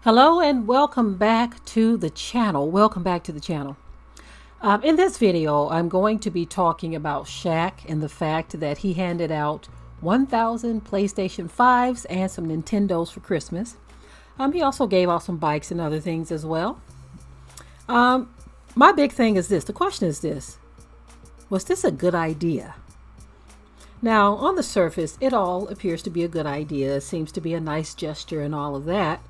Hello and welcome back to the channel. In this video, I'm going to be talking about Shaq and the fact that he handed out 1,000 PlayStation 5s and some Nintendos for Christmas. He also gave out some bikes and other things as well. My big thing is this. The question is this. Was this a good idea? Now, on the surface, it all appears to be a good idea. It seems to be a nice gesture and all of that.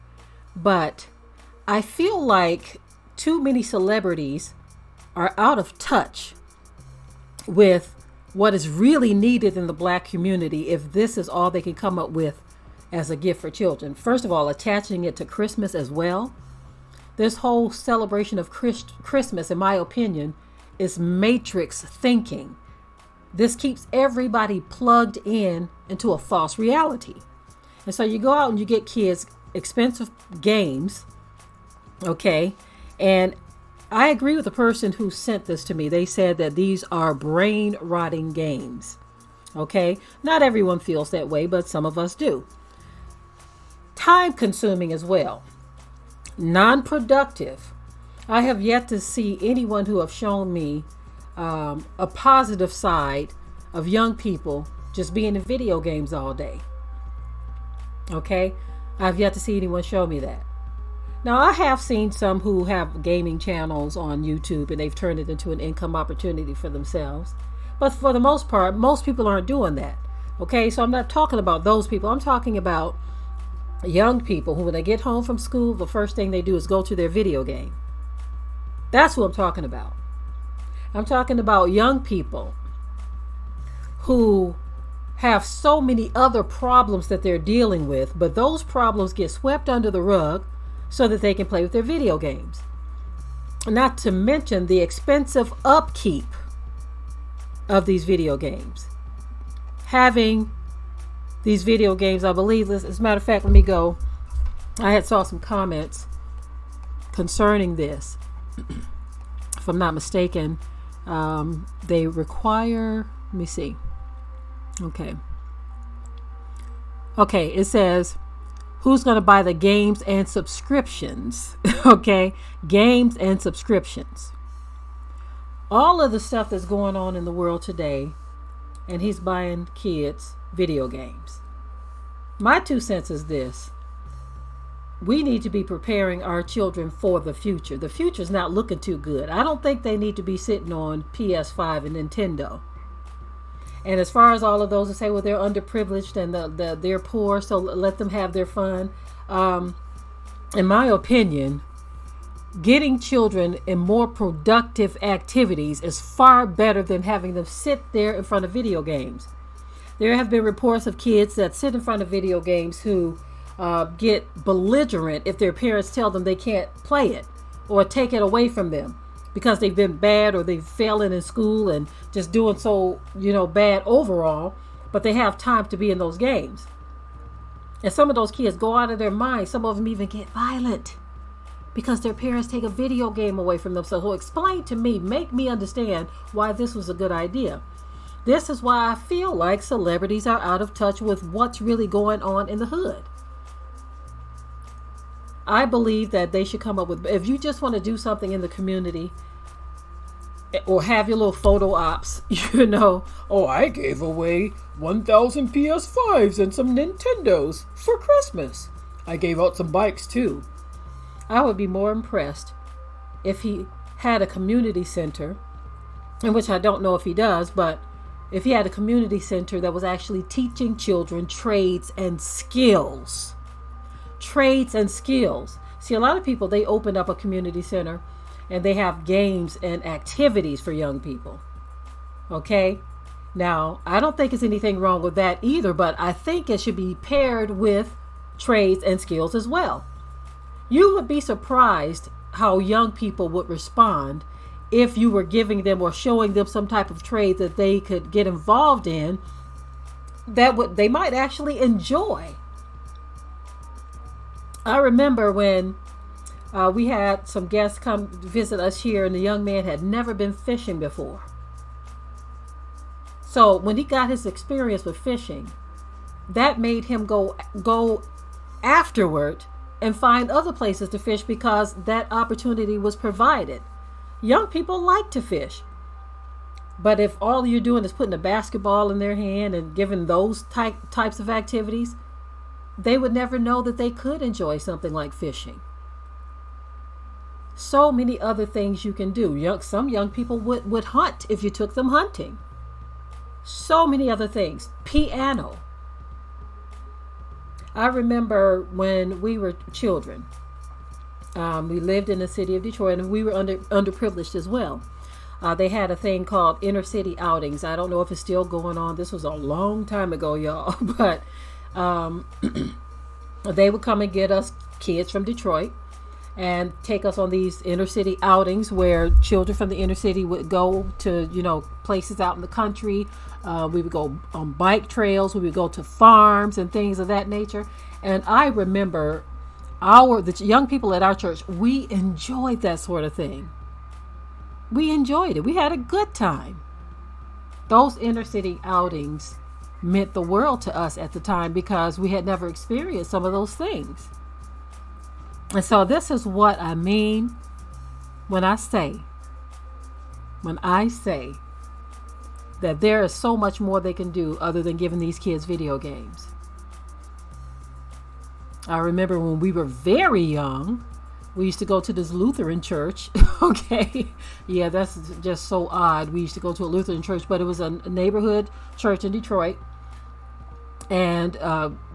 But I feel like too many celebrities are out of touch with what is really needed in the Black community if this is all they can come up with as a gift for children. First of all, attaching it to Christmas as well. This whole celebration of Christmas, in my opinion, is matrix thinking. This keeps everybody plugged in into a false reality. And so you go out and you get kids expensive games, okay? And I agree with the person who sent this to me. They said that these are brain rotting games, okay? Not everyone feels that way, but some of us do. Time consuming as well. Non-productive. I have yet to see anyone who have shown me a positive side of young people just being in video games all day, okay? I've yet to see anyone show me that. Now, I have seen some who have gaming channels on YouTube and they've turned it into an income opportunity for themselves. But for the most part, most people aren't doing that. Okay, so I'm not talking about those people. I'm talking about young people who, when they get home from school, the first thing they do is go to their video game. That's who I'm talking about. I'm talking about young people who have so many other problems that they're dealing with, but those problems get swept under the rug so that they can play with their video games. Not to mention the expensive upkeep of these video games. Having these video games, I believe this, as a matter of fact, let me go. I had saw some comments concerning this. If I'm not mistaken, they require, let me see. Okay, it says, who's going to buy the games and subscriptions? Okay, games and subscriptions. All of the stuff that's going on in the world today, and he's buying kids video games. My 2 cents is this. We need to be preparing our children for the future. The future's not looking too good. I don't think they need to be sitting on PS5 and Nintendo. And as far as all of those who say, well, they're underprivileged and they're poor, so let them have their fun. In my opinion, getting children in more productive activities is far better than having them sit there in front of video games. There have been reports of kids that sit in front of video games who get belligerent if their parents tell them they can't play it or take it away from them, because they've been bad or they've failing in school and just doing so, bad overall, but they have time to be in those games. And some of those kids go out of their mind. Some of them even get violent because their parents take a video game away from them. So explain to me, make me understand why this was a good idea. This is why I feel like celebrities are out of touch with what's really going on in the hood. I believe that they should come up with, if you just want to do something in the community or have your little photo ops, oh, I gave away 1,000 PS5s and some Nintendos for Christmas. I gave out some bikes too. I would be more impressed if he had a community center, in which I don't know if he does, but if he had a community center that was actually teaching children trades and skills. Trades and skills. See, a lot of people, they open up a community center and they have games and activities for young people. Okay? Now, I don't think there's anything wrong with that either, but I think it should be paired with trades and skills as well. You would be surprised how young people would respond if you were giving them or showing them some type of trade that they could get involved in that they might actually enjoy. I remember when we had some guests come visit us here, and the young man had never been fishing before. So when he got his experience with fishing, that made him go afterward and find other places to fish because that opportunity was provided. Young people like to fish. But if all you're doing is putting a basketball in their hand and giving those types of activities, they would never know that they could enjoy something like fishing. So many other things you can do. Some young people would hunt if you took them hunting. So many other things. Piano. I remember when we were children, we lived in the city of Detroit, and we were underprivileged as well. They had a thing called inner city outings. I don't know if it's still going on. This was a long time ago, y'all. But they would come and get us kids from Detroit and take us on these inner city outings where children from the inner city would go to, places out in the country. We would go on bike trails. We would go to farms and things of that nature. And I remember the young people at our church, we enjoyed that sort of thing. We enjoyed it. We had a good time. Those inner city outings meant the world to us at the time because we had never experienced some of those things. And so this is what I mean when I say that there is so much more they can do other than giving these kids video games. I remember when we were very young, we used to go to this Lutheran church. Okay. Yeah, that's just so odd. We used to go to a Lutheran church, but it was a neighborhood church in Detroit. And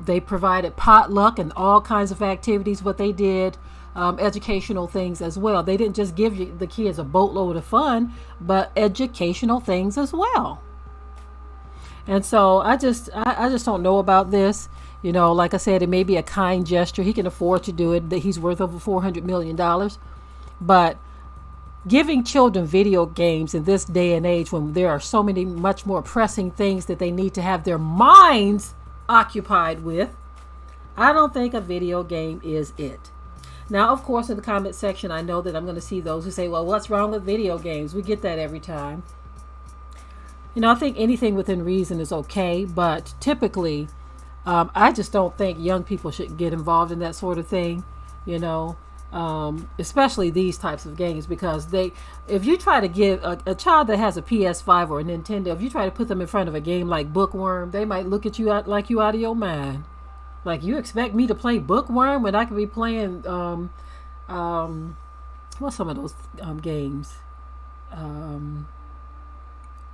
they provided potluck and all kinds of activities. What they did, educational things as well. They didn't just give the kids a boatload of fun, but educational things as well. And so I just don't know about this. Like I said, it may be a kind gesture. He can afford to do it. That he's worth over $400 million. But giving children video games in this day and age when there are so many much more pressing things that they need to have their minds occupied with, I don't think a video game is it. Now, of course, in the comment section, I know that I'm going to see those who say, well, what's wrong with video games? We get that every time. I think anything within reason is okay, but typically, I just don't think young people should get involved in that sort of thing, especially these types of games, because if you try to give a child that has a PS5 or a Nintendo, if you try to put them in front of a game like Bookworm, they might look at you like you out of your mind. Like, you expect me to play Bookworm when I could be playing, what's some of those games?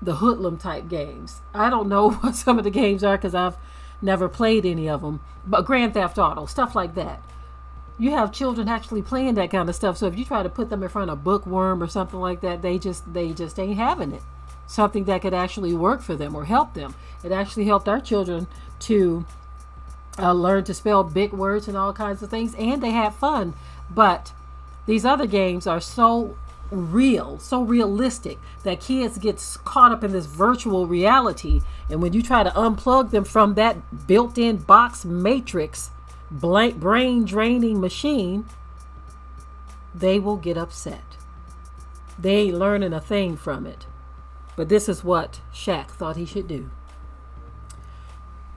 The hoodlum type games. I don't know what some of the games are because I've never played any of them, but Grand Theft Auto, stuff like that. You have children actually playing that kind of stuff. So if you try to put them in front of Bookworm or something like that, they just ain't having it. Something that could actually work for them or help them. It actually helped our children to learn to spell big words and all kinds of things, and they had fun. But these other games are so real, so realistic that kids get caught up in this virtual reality, and when you try to unplug them from that built-in box matrix blank brain draining machine, they will get upset. They ain't learning a thing from it. But this is what Shaq thought he should do.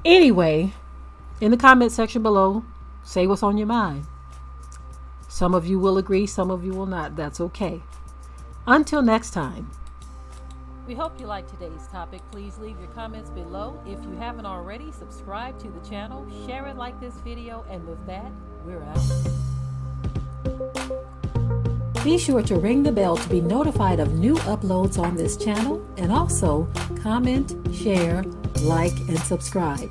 Anyway, in the comment section below, say what's on your mind. Some of you will agree, some of you will not. That's okay. Until next time. We hope you liked today's topic. Please leave your comments below. If you haven't already, subscribe to the channel, share it, like this video, and with that, we're out. Be sure to ring the bell to be notified of new uploads on this channel, and also comment, share, like, and subscribe.